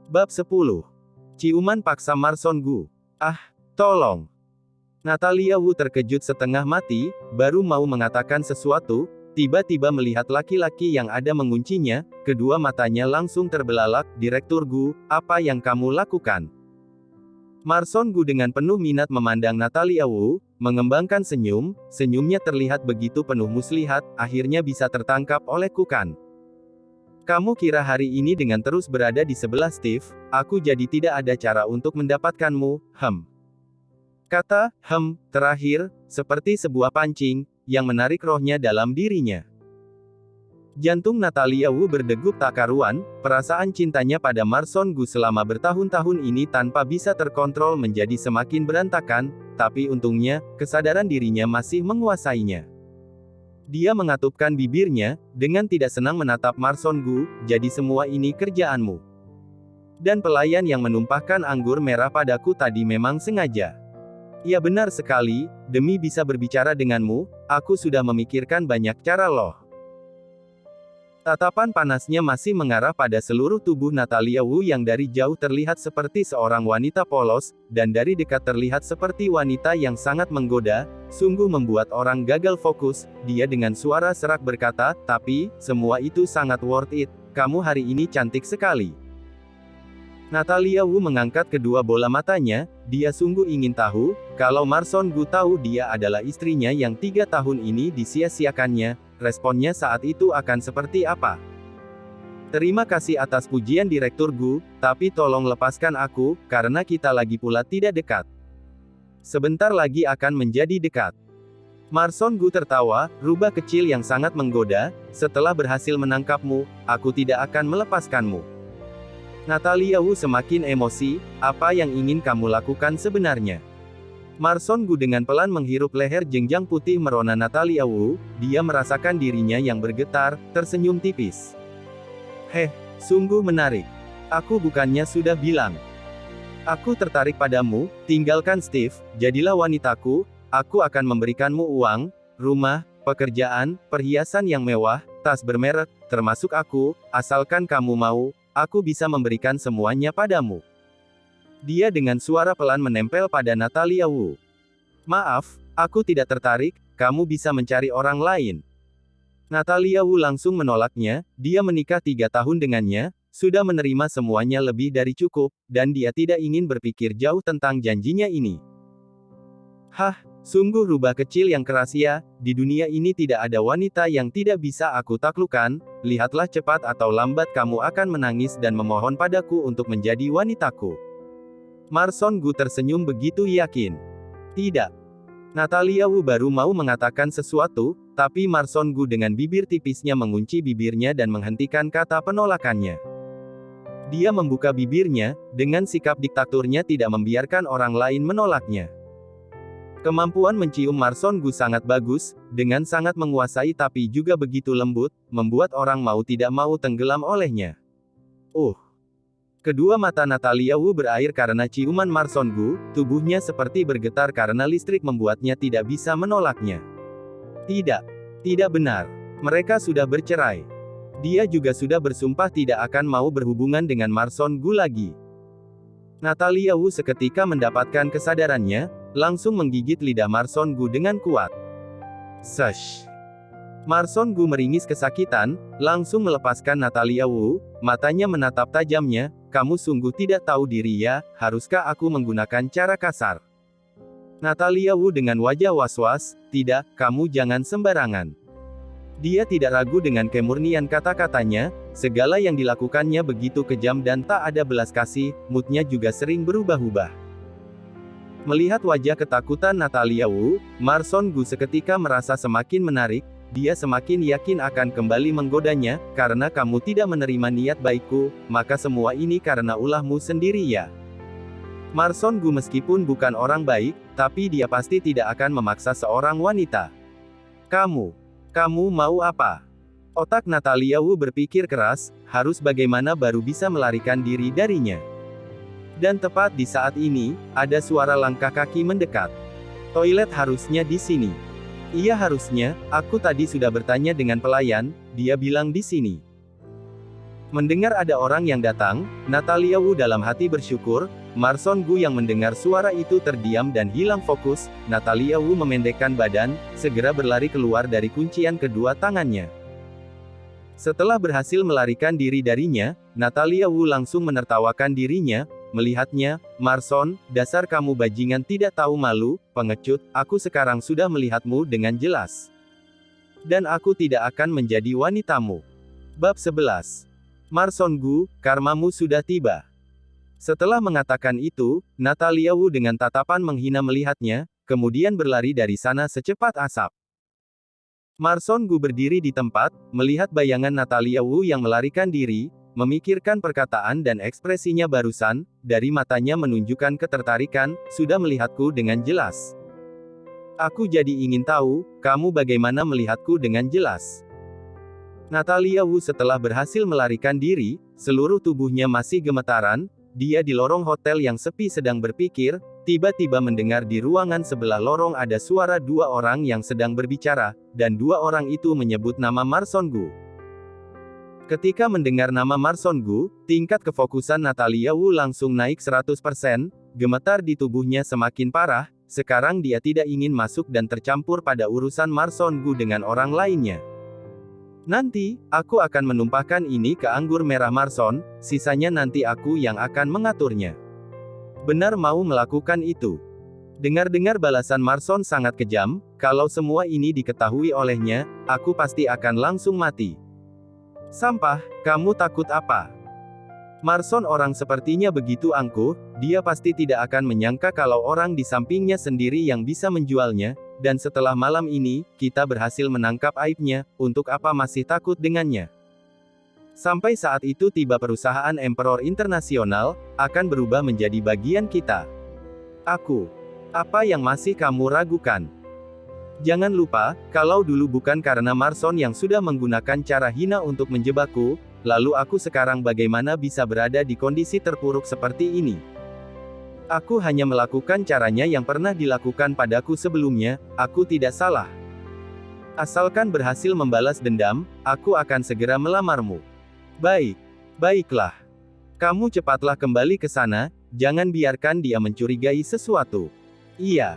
Bab 10. Ciuman paksa Marson Gu. Ah, tolong. Natalia Wu terkejut setengah mati, baru mau mengatakan sesuatu, tiba-tiba melihat laki-laki yang ada menguncinya, kedua matanya langsung terbelalak. Direktur Gu, apa yang kamu lakukan? Marson Gu dengan penuh minat memandang Natalia Wu, mengembangkan senyum, senyumnya terlihat begitu penuh muslihat, akhirnya bisa tertangkap oleh Kukan. Kamu kira hari ini dengan terus berada di sebelah Steve, aku jadi tidak ada cara untuk mendapatkanmu, Kata, terakhir, seperti sebuah pancing, yang menarik rohnya dalam dirinya. Jantung Natalia Wu berdegup tak karuan, perasaan cintanya pada Marson Gu selama bertahun-tahun ini tanpa bisa terkontrol menjadi semakin berantakan, tapi untungnya, kesadaran dirinya masih menguasainya. Dia mengatupkan bibirnya, dengan tidak senang menatap Marson Gu, jadi semua ini kerjaanmu. Dan pelayan yang menumpahkan anggur merah padaku tadi memang sengaja. Ya benar sekali, demi bisa berbicara denganmu, aku sudah memikirkan banyak cara loh. Tatapan panasnya masih mengarah pada seluruh tubuh Natalia Wu yang dari jauh terlihat seperti seorang wanita polos, dan dari dekat terlihat seperti wanita yang sangat menggoda, sungguh membuat orang gagal fokus. Dia dengan suara serak berkata, tapi, semua itu sangat worth it, kamu hari ini cantik sekali. Natalia Wu mengangkat kedua bola matanya, dia sungguh ingin tahu, kalau Marson Gu tahu dia adalah istrinya yang 3 tahun ini disia-siakannya, responnya saat itu akan seperti apa? Terima kasih atas pujian Direktur Gu, tapi tolong lepaskan aku, karena kita lagi pula tidak dekat. Sebentar lagi akan menjadi dekat. Marson Gu tertawa, rubah kecil yang sangat menggoda, setelah berhasil menangkapmu, aku tidak akan melepaskanmu. Natalia Wu semakin emosi, apa yang ingin kamu lakukan sebenarnya? Marson Gu dengan pelan menghirup leher jenjang putih merona Natalia Wu, dia merasakan dirinya yang bergetar, tersenyum tipis. Sungguh menarik. Aku bukannya sudah bilang. Aku tertarik padamu, tinggalkan Steve, jadilah wanitaku, aku akan memberikanmu uang, rumah, pekerjaan, perhiasan yang mewah, tas bermerek, termasuk aku, asalkan kamu mau, aku bisa memberikan semuanya padamu. Dia dengan suara pelan menempel pada Natalia Wu. Maaf, aku tidak tertarik, kamu bisa mencari orang lain. Natalia Wu langsung menolaknya, dia menikah 3 tahun dengannya, sudah menerima semuanya lebih dari cukup, dan dia tidak ingin berpikir jauh tentang janjinya ini. Sungguh rubah kecil yang keras ya, di dunia ini tidak ada wanita yang tidak bisa aku taklukkan, lihatlah cepat atau lambat kamu akan menangis dan memohon padaku untuk menjadi wanitaku. Marson Gu tersenyum begitu yakin. Tidak. Natalia Wu baru mau mengatakan sesuatu, tapi Marson Gu dengan bibir tipisnya mengunci bibirnya dan menghentikan kata penolakannya. Dia membuka bibirnya, dengan sikap diktaturnya tidak membiarkan orang lain menolaknya. Kemampuan mencium Marson Gu sangat bagus, dengan sangat menguasai tapi juga begitu lembut, membuat orang mau tidak mau tenggelam olehnya. Kedua mata Natalia Wu berair karena ciuman Marson Gu, tubuhnya seperti bergetar karena listrik membuatnya tidak bisa menolaknya. Tidak benar. Mereka sudah bercerai. Dia juga sudah bersumpah tidak akan mau berhubungan dengan Marson Gu lagi. Natalia Wu seketika mendapatkan kesadarannya, langsung menggigit lidah Marson Gu dengan kuat. Marson Gu meringis kesakitan, langsung melepaskan Natalia Wu, matanya menatap tajamnya, kamu sungguh tidak tahu diri ya, haruskah aku menggunakan cara kasar? Natalia Wu dengan wajah was-was, tidak, kamu jangan sembarangan. Dia tidak ragu dengan kemurnian kata-katanya, segala yang dilakukannya begitu kejam dan tak ada belas kasih, moodnya juga sering berubah-ubah. Melihat wajah ketakutan Natalia Wu, Marson Gu seketika merasa semakin menarik, dia semakin yakin akan kembali menggodanya, karena kamu tidak menerima niat baikku, maka semua ini karena ulahmu sendiri ya. Marson Gu meskipun bukan orang baik, tapi dia pasti tidak akan memaksa seorang wanita. Kamu mau apa? Otak Natalia Wu berpikir keras, harus bagaimana baru bisa melarikan diri darinya. Dan tepat di saat ini, ada suara langkah kaki mendekat. Toilet harusnya di sini. Iya harusnya, aku tadi sudah bertanya dengan pelayan, dia bilang di sini. Mendengar ada orang yang datang, Natalia Wu dalam hati bersyukur. Marson Gu yang mendengar suara itu terdiam dan hilang fokus. Natalia Wu memendekkan badan, segera berlari keluar dari kuncian kedua tangannya. Setelah berhasil melarikan diri darinya, Natalia Wu langsung menertawakan dirinya. Melihatnya, Marson, dasar kamu bajingan tidak tahu malu, pengecut, aku sekarang sudah melihatmu dengan jelas. Dan aku tidak akan menjadi wanitamu. Bab 11. Marson Gu, karmamu sudah tiba. Setelah mengatakan itu, Natalia Wu dengan tatapan menghina melihatnya, kemudian berlari dari sana secepat asap. Marson Gu berdiri di tempat, melihat bayangan Natalia Wu yang melarikan diri, memikirkan perkataan dan ekspresinya barusan, dari matanya menunjukkan ketertarikan, sudah melihatku dengan jelas. Aku jadi ingin tahu, kamu bagaimana melihatku dengan jelas. Natalia Wu setelah berhasil melarikan diri, seluruh tubuhnya masih gemetaran, dia di lorong hotel yang sepi sedang berpikir, tiba-tiba mendengar di ruangan sebelah lorong ada suara dua orang yang sedang berbicara, dan dua orang itu menyebut nama Marson Gu. Ketika mendengar nama Marson Gu, tingkat kefokusan Natalia Wu langsung naik 100%, gemetar di tubuhnya semakin parah, sekarang dia tidak ingin masuk dan tercampur pada urusan Marson Gu dengan orang lainnya. Nanti, aku akan menumpahkan ini ke anggur merah Marson, sisanya nanti aku yang akan mengaturnya. Benar mau melakukan itu. Dengar-dengar balasan Marson sangat kejam, kalau semua ini diketahui olehnya, aku pasti akan langsung mati. Sampah, kamu takut apa? Marson orang sepertinya begitu angkuh, dia pasti tidak akan menyangka kalau orang di sampingnya sendiri yang bisa menjualnya, dan setelah malam ini, kita berhasil menangkap aibnya, untuk apa masih takut dengannya? Sampai saat itu tiba perusahaan Emperor Internasional, akan berubah menjadi bagian kita. Aku. Apa yang masih kamu ragukan? Jangan lupa, kalau dulu bukan karena Marson yang sudah menggunakan cara hina untuk menjebakku, lalu aku sekarang bagaimana bisa berada di kondisi terpuruk seperti ini? Aku hanya melakukan caranya yang pernah dilakukan padaku sebelumnya, aku tidak salah. Asalkan berhasil membalas dendam, aku akan segera melamarmu. Baik. Baiklah. Kamu cepatlah kembali ke sana, jangan biarkan dia mencurigai sesuatu. Iya.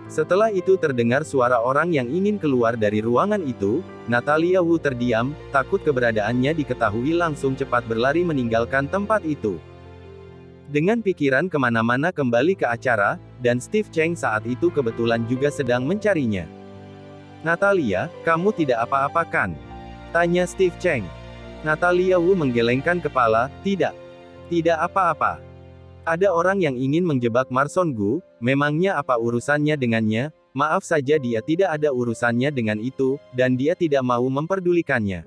Setelah itu terdengar suara orang yang ingin keluar dari ruangan itu, Natalia Wu terdiam, takut keberadaannya diketahui langsung cepat berlari meninggalkan tempat itu. Dengan pikiran kemana-mana kembali ke acara, dan Steve Cheng saat itu kebetulan juga sedang mencarinya. Natalia, kamu tidak apa-apa kan? Tanya Steve Cheng. Natalia Wu menggelengkan kepala, tidak. Tidak apa-apa. Ada orang yang ingin menjebak Marson Gu, memangnya apa urusannya dengannya? Maaf saja dia tidak ada urusannya dengan itu, dan dia tidak mau memperdulikannya.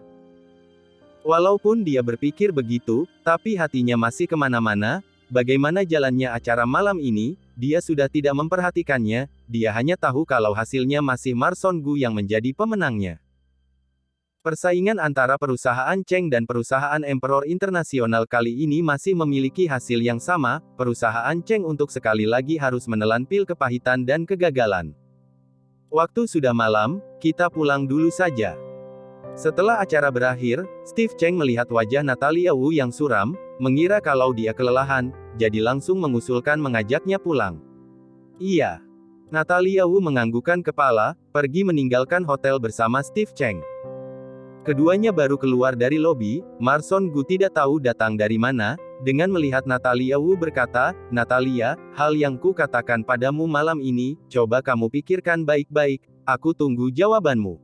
Walaupun dia berpikir begitu, tapi hatinya masih kemana-mana. Bagaimana jalannya acara malam ini, dia sudah tidak memperhatikannya, dia hanya tahu kalau hasilnya masih Marson Gu yang menjadi pemenangnya. Persaingan antara perusahaan Cheng dan perusahaan Emperor Internasional kali ini masih memiliki hasil yang sama, perusahaan Cheng untuk sekali lagi harus menelan pil kepahitan dan kegagalan. Waktu sudah malam, kita pulang dulu saja. Setelah acara berakhir, Steve Cheng melihat wajah Natalia Wu yang suram, mengira kalau dia kelelahan, jadi langsung mengusulkan mengajaknya pulang. Iya. Natalia Wu menganggukkan kepala, pergi meninggalkan hotel bersama Steve Cheng. Keduanya baru keluar dari lobi, Marson Gu tidak tahu datang dari mana, dengan melihat Natalia Wu berkata, Natalia, hal yang ku katakan padamu malam ini, coba kamu pikirkan baik-baik, aku tunggu jawabanmu.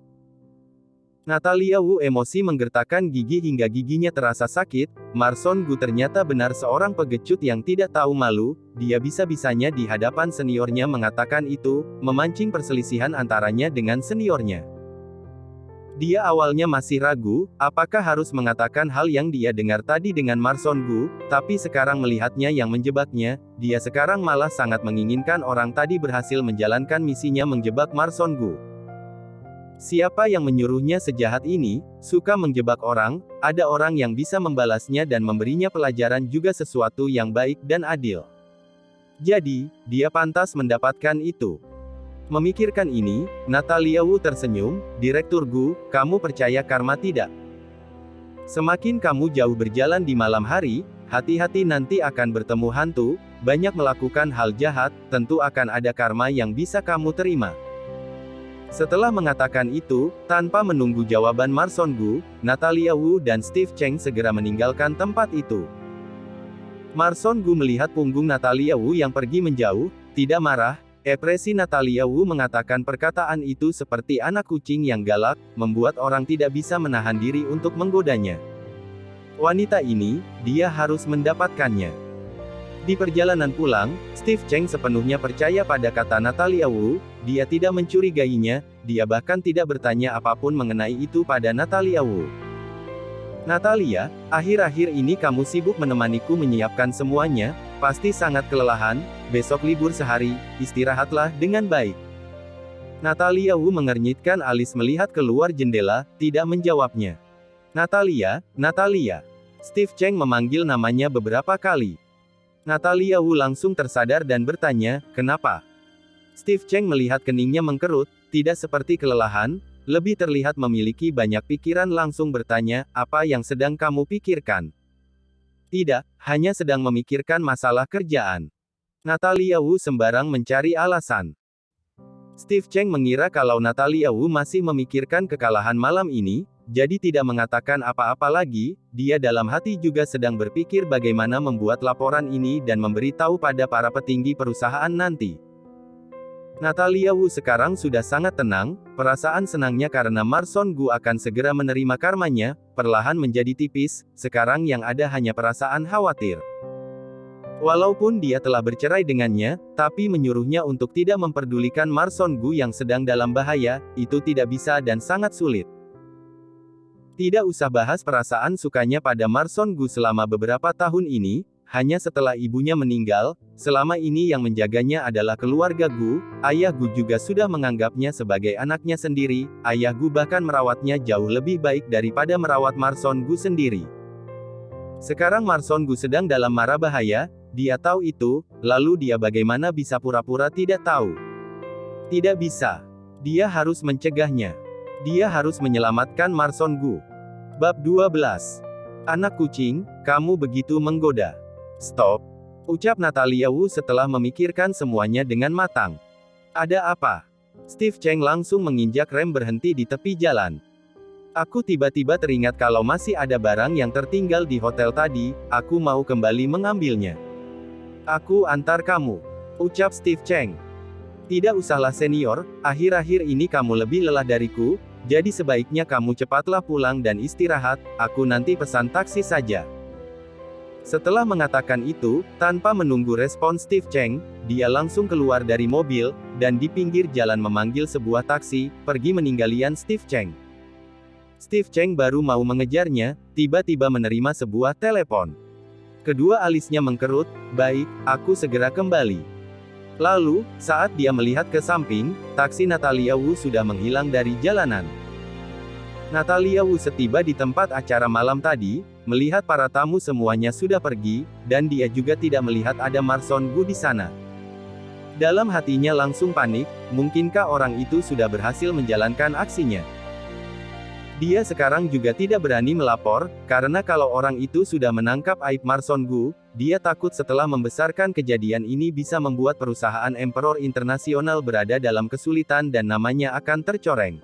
Natalia Wu emosi menggertakkan gigi hingga giginya terasa sakit, Marson Gu ternyata benar seorang pengecut yang tidak tahu malu, dia bisa-bisanya di hadapan seniornya mengatakan itu, memancing perselisihan antaranya dengan seniornya. Dia awalnya masih ragu, apakah harus mengatakan hal yang dia dengar tadi dengan Marson Gu, tapi sekarang melihatnya yang menjebaknya, dia sekarang malah sangat menginginkan orang tadi berhasil menjalankan misinya menjebak Marson Gu. Siapa yang menyuruhnya sejahat ini, suka menjebak orang, ada orang yang bisa membalasnya dan memberinya pelajaran juga sesuatu yang baik dan adil. Jadi, dia pantas mendapatkan itu. Memikirkan ini, Natalia Wu tersenyum, Direktur Gu, kamu percaya karma tidak? Semakin kamu jauh berjalan di malam hari, hati-hati nanti akan bertemu hantu, banyak melakukan hal jahat, tentu akan ada karma yang bisa kamu terima. Setelah mengatakan itu, tanpa menunggu jawaban Marson Gu, Natalia Wu dan Steve Cheng segera meninggalkan tempat itu. Marson Gu melihat punggung Natalia Wu yang pergi menjauh, tidak marah. Ekspresi Natalia Wu mengatakan perkataan itu seperti anak kucing yang galak, membuat orang tidak bisa menahan diri untuk menggodanya. Wanita ini, dia harus mendapatkannya. Di perjalanan pulang, Steve Cheng sepenuhnya percaya pada kata Natalia Wu, dia tidak mencurigainya, dia bahkan tidak bertanya apapun mengenai itu pada Natalia Wu. Natalia, akhir-akhir ini kamu sibuk menemaniku menyiapkan semuanya, pasti sangat kelelahan, besok libur sehari, istirahatlah dengan baik. Natalia Wu mengernyitkan alis melihat keluar jendela, tidak menjawabnya. Natalia, Natalia. Steve Cheng memanggil namanya beberapa kali. Natalia Wu langsung tersadar dan bertanya, kenapa? Steve Cheng melihat keningnya mengkerut, tidak seperti kelelahan, lebih terlihat memiliki banyak pikiran langsung bertanya, apa yang sedang kamu pikirkan? Tidak, hanya sedang memikirkan masalah kerjaan. Natalia Wu sembarang mencari alasan. Steve Cheng mengira kalau Natalia Wu masih memikirkan kekalahan malam ini, jadi tidak mengatakan apa-apa lagi, dia dalam hati juga sedang berpikir bagaimana membuat laporan ini dan memberitahu pada para petinggi perusahaan nanti. Natalia Wu sekarang sudah sangat tenang, perasaan senangnya karena Marson Gu akan segera menerima karmanya, perlahan menjadi tipis, sekarang yang ada hanya perasaan khawatir. Walaupun dia telah bercerai dengannya, tapi menyuruhnya untuk tidak memperdulikan Marson Gu yang sedang dalam bahaya, itu tidak bisa dan sangat sulit. Tidak usah bahas perasaan sukanya pada Marson Gu selama beberapa tahun ini, hanya setelah ibunya meninggal, selama ini yang menjaganya adalah keluarga Gu, ayah Gu juga sudah menganggapnya sebagai anaknya sendiri, ayah Gu bahkan merawatnya jauh lebih baik daripada merawat Marson Gu sendiri. Sekarang Marson Gu sedang dalam mara bahaya, dia tahu itu, lalu dia bagaimana bisa pura-pura tidak tahu? Tidak bisa. Dia harus mencegahnya. Dia harus menyelamatkan Marson Gu. Bab 12. Anak kucing, kamu begitu menggoda. Stop, ucap Natalia Wu setelah memikirkan semuanya dengan matang. Ada apa? Steve Cheng langsung menginjak rem berhenti di tepi jalan. Aku tiba-tiba teringat kalau masih ada barang yang tertinggal di hotel tadi, aku mau kembali mengambilnya. Aku antar kamu, ucap Steve Cheng. Tidak usahlah senior, akhir-akhir ini kamu lebih lelah dariku, jadi sebaiknya kamu cepatlah pulang dan istirahat, aku nanti pesan taksi saja. Setelah mengatakan itu, tanpa menunggu respon Steve Cheng, dia langsung keluar dari mobil, dan di pinggir jalan memanggil sebuah taksi, pergi meninggalkan Steve Cheng. Steve Cheng baru mau mengejarnya, tiba-tiba menerima sebuah telepon. Kedua alisnya mengkerut, baik, aku segera kembali. Lalu, saat dia melihat ke samping, taksi Natalia Wu sudah menghilang dari jalanan. Natalia Wu setiba di tempat acara malam tadi, melihat para tamu semuanya sudah pergi, dan dia juga tidak melihat ada Marson Gu di sana. Dalam hatinya langsung panik, mungkinkah orang itu sudah berhasil menjalankan aksinya? Dia sekarang juga tidak berani melapor, karena kalau orang itu sudah menangkap aib Marson Gu, dia takut setelah membesarkan kejadian ini bisa membuat perusahaan Emperor Internasional berada dalam kesulitan dan namanya akan tercoreng.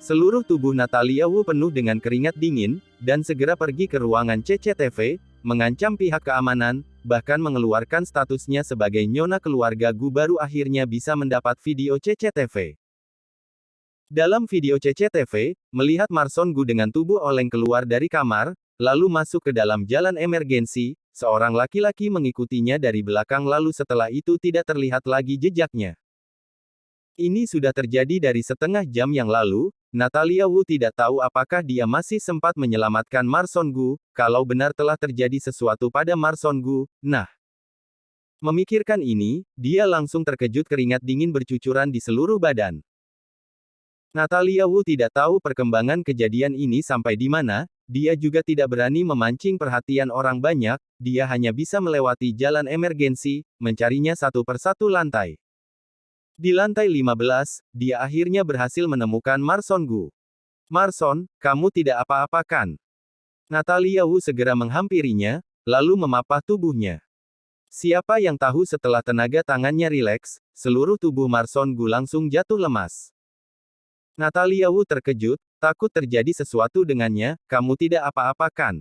Seluruh tubuh Natalia Wu penuh dengan keringat dingin, dan segera pergi ke ruangan CCTV, mengancam pihak keamanan, bahkan mengeluarkan statusnya sebagai nyona keluarga Gu baru akhirnya bisa mendapat video CCTV. Dalam video CCTV, melihat Marson Gu dengan tubuh oleng keluar dari kamar, lalu masuk ke dalam jalan emergensi, seorang laki-laki mengikutinya dari belakang lalu setelah itu tidak terlihat lagi jejaknya. Ini sudah terjadi dari setengah jam yang lalu, Natalia Wu tidak tahu apakah dia masih sempat menyelamatkan Marson Gu, kalau benar telah terjadi sesuatu pada Marson Gu, nah. Memikirkan ini, dia langsung terkejut keringat dingin bercucuran di seluruh badan. Natalia Wu tidak tahu perkembangan kejadian ini sampai di mana, dia juga tidak berani memancing perhatian orang banyak, dia hanya bisa melewati jalan emergensi, mencarinya satu persatu lantai. Di lantai 15, dia akhirnya berhasil menemukan Marson Gu. Marson, kamu tidak apa-apa kan? Natalia Wu segera menghampirinya, lalu memapah tubuhnya. Siapa yang tahu setelah tenaga tangannya rileks, seluruh tubuh Marson Gu langsung jatuh lemas. Natalia Wu terkejut, takut terjadi sesuatu dengannya, kamu tidak apa-apa kan?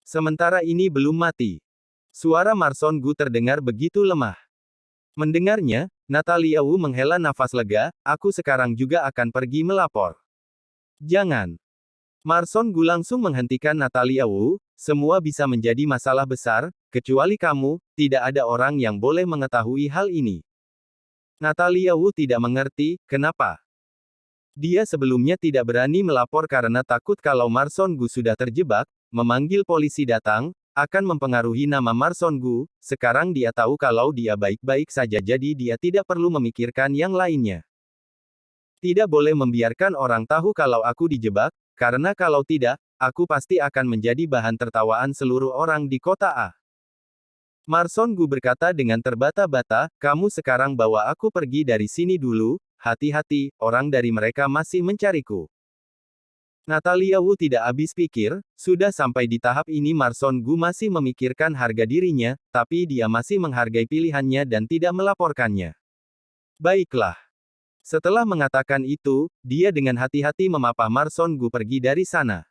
Sementara ini belum mati. Suara Marson Gu terdengar begitu lemah. Mendengarnya, Natalia Wu menghela nafas lega, aku sekarang juga akan pergi melapor. Jangan. Marson Gu langsung menghentikan Natalia Wu, semua bisa menjadi masalah besar, kecuali kamu, tidak ada orang yang boleh mengetahui hal ini. Natalia Wu tidak mengerti, kenapa? Dia sebelumnya tidak berani melapor karena takut kalau Marson Gu sudah terjebak, memanggil polisi datang, akan mempengaruhi nama Marson Gu, sekarang dia tahu kalau dia baik-baik saja jadi dia tidak perlu memikirkan yang lainnya. Tidak boleh membiarkan orang tahu kalau aku dijebak, karena kalau tidak, aku pasti akan menjadi bahan tertawaan seluruh orang di kota A. Marson Gu berkata dengan terbata-bata, kamu sekarang bawa aku pergi dari sini dulu, hati-hati, orang dari mereka masih mencariku. Natalia Wu tidak habis pikir, sudah sampai di tahap ini Marson Gu masih memikirkan harga dirinya, tapi dia masih menghargai pilihannya dan tidak melaporkannya. Baiklah. Setelah mengatakan itu, dia dengan hati-hati memapah Marson Gu pergi dari sana.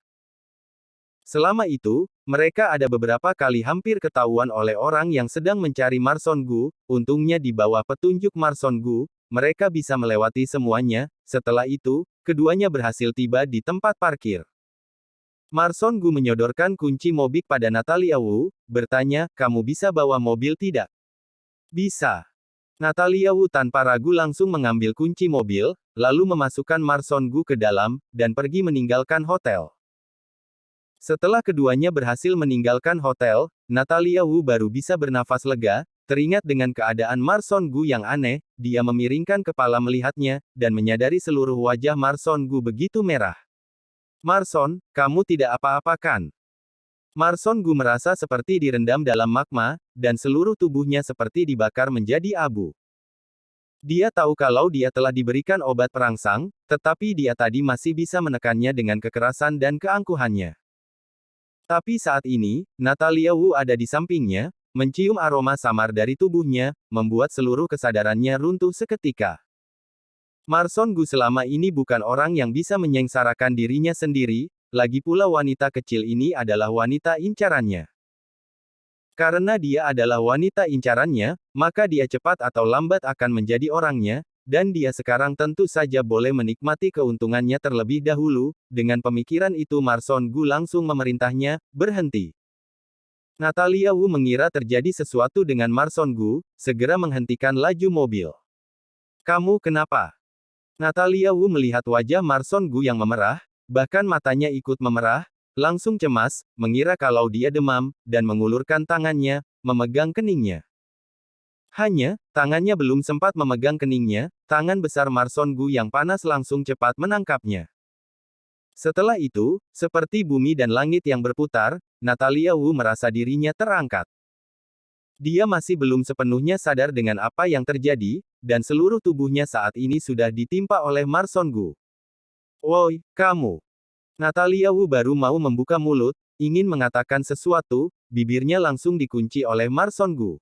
Selama itu, mereka ada beberapa kali hampir ketahuan oleh orang yang sedang mencari Marson Gu, untungnya di bawah petunjuk Marson Gu, mereka bisa melewati semuanya, setelah itu, keduanya berhasil tiba di tempat parkir. Marson Gu menyodorkan kunci mobil pada Natalia Wu, bertanya, kamu bisa bawa mobil tidak? Bisa. Natalia Wu tanpa ragu langsung mengambil kunci mobil, lalu memasukkan Marson Gu ke dalam, dan pergi meninggalkan hotel. Setelah keduanya berhasil meninggalkan hotel, Natalia Wu baru bisa bernafas lega, teringat dengan keadaan Marson Gu yang aneh, dia memiringkan kepala melihatnya, dan menyadari seluruh wajah Marson Gu begitu merah. Marson, kamu tidak apa-apa kan? Marson Gu merasa seperti direndam dalam magma, dan seluruh tubuhnya seperti dibakar menjadi abu. Dia tahu kalau dia telah diberikan obat perangsang, tetapi dia tadi masih bisa menekannya dengan kekerasan dan keangkuhannya. Tapi saat ini, Natalia Wu ada di sampingnya, mencium aroma samar dari tubuhnya, membuat seluruh kesadarannya runtuh seketika. Marson Gu selama ini bukan orang yang bisa menyengsarakan dirinya sendiri, lagi pula wanita kecil ini adalah wanita incarannya. Karena dia adalah wanita incarannya, maka dia cepat atau lambat akan menjadi orangnya, dan dia sekarang tentu saja boleh menikmati keuntungannya terlebih dahulu. Dengan pemikiran itu Marson Gu langsung memerintahnya, berhenti. Natalia Wu mengira terjadi sesuatu dengan Marson Gu, segera menghentikan laju mobil. Kamu kenapa? Natalia Wu melihat wajah Marson Gu yang memerah, bahkan matanya ikut memerah, langsung cemas, mengira kalau dia demam, dan mengulurkan tangannya, memegang keningnya. Hanya, tangannya belum sempat memegang keningnya, tangan besar Marson Gu yang panas langsung cepat menangkapnya. Setelah itu, seperti bumi dan langit yang berputar, Natalia Wu merasa dirinya terangkat. Dia masih belum sepenuhnya sadar dengan apa yang terjadi, dan seluruh tubuhnya saat ini sudah ditimpa oleh Marson Gu. Woi, kamu! Natalia Wu baru mau membuka mulut, ingin mengatakan sesuatu, bibirnya langsung dikunci oleh Marson Gu.